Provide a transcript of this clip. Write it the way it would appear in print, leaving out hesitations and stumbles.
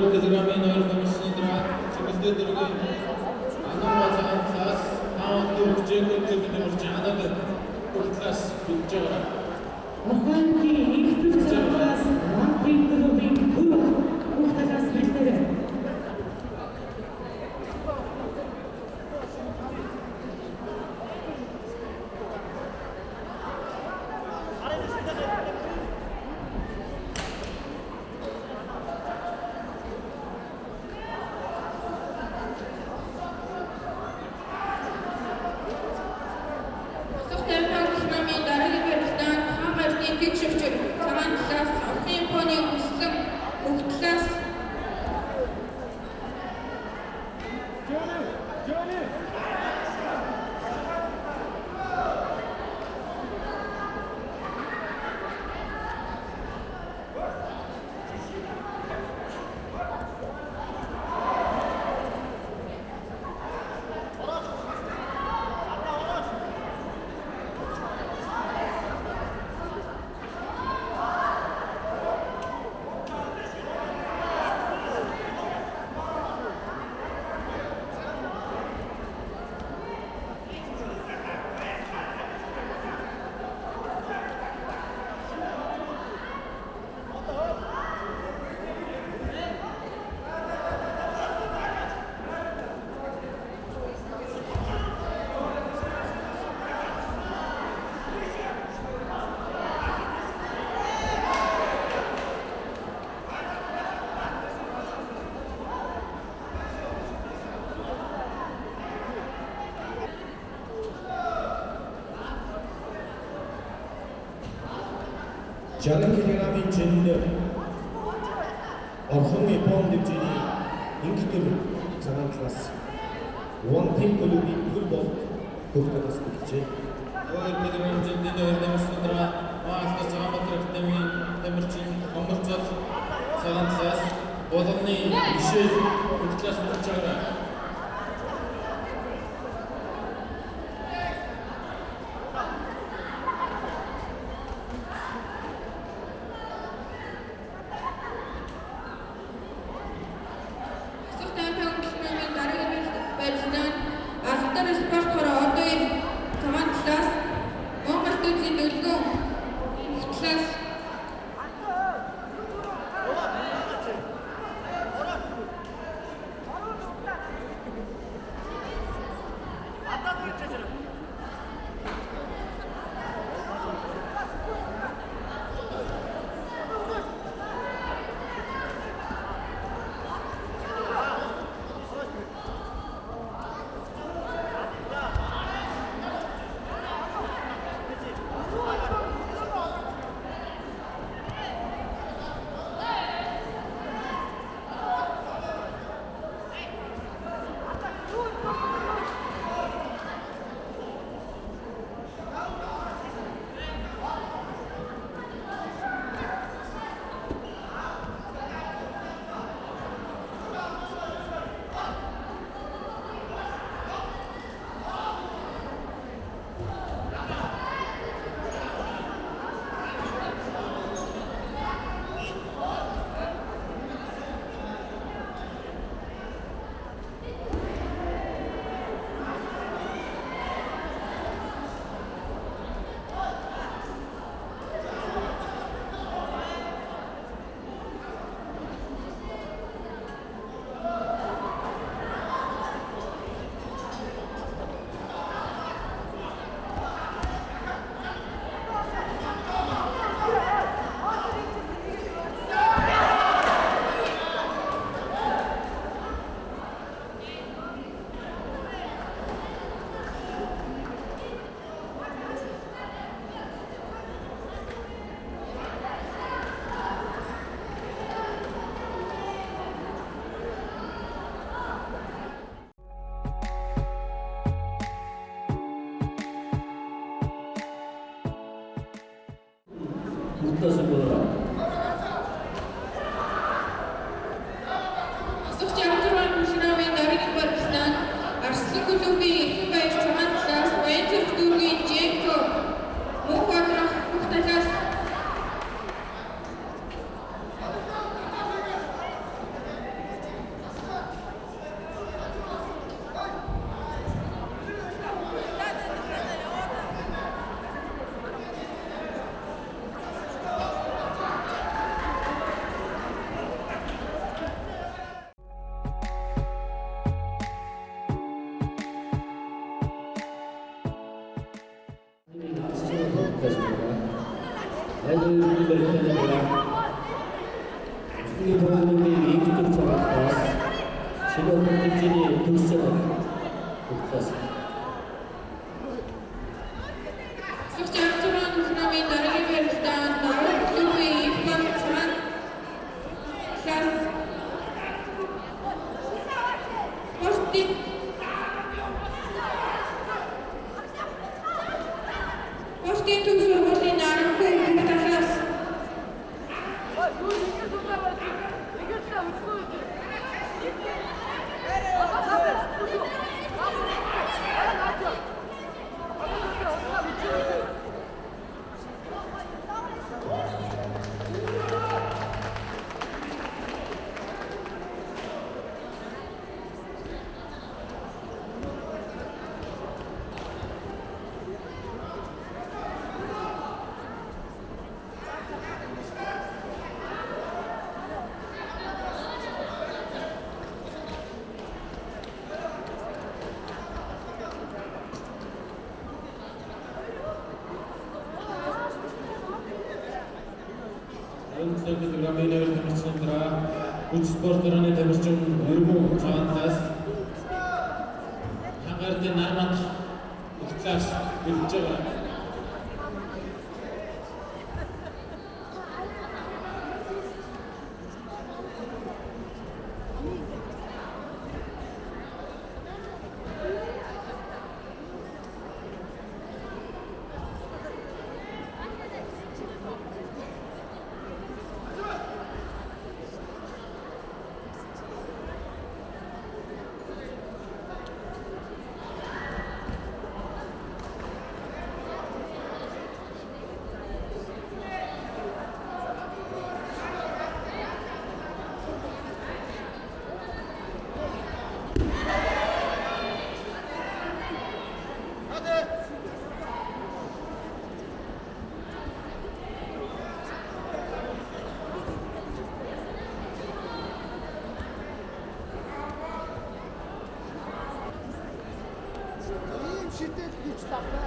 Кызыграмын ойырдамышындыра чекізді дұрғы анам бацаған сас ауынды үкче көптөбіді мұрчағына бір көптас бүкчеғыра. Оханки их пүкчеғылас лампиндығымен бұл ұқтағас мәттері. Жаргын килограммын жөнінде Орхон Япон деп жені ингитер цагаан класс. Уан тем көлөмийн пүл бол көптөгөс битче. Килограмм жөнінде ойырдамышындыра маасты цагаан батырақтамын темірчин омырцот цагаан класс болығны үші көптас мұрчағыра. Mutlaka olarak. Sıkça oturan kuşuna ve darı gibi bakıştan Ödül belirlenecek. Çünkü bu bölümde ilk tur çalacağız. Şimdi ödülleri tur çalacağız. Kutlasın. Сухтяктуран храме дороги верхтан, народ клубы и вкладчан. Сейчас. Можете. Можете тут свободный народ клубы сейчас. Программын тамирчнуудаа хүч спортын тамирчин өргөн цаантаас хангалтын нармат ухтлаас бэлдэж байгаа. Şiddet güç takla.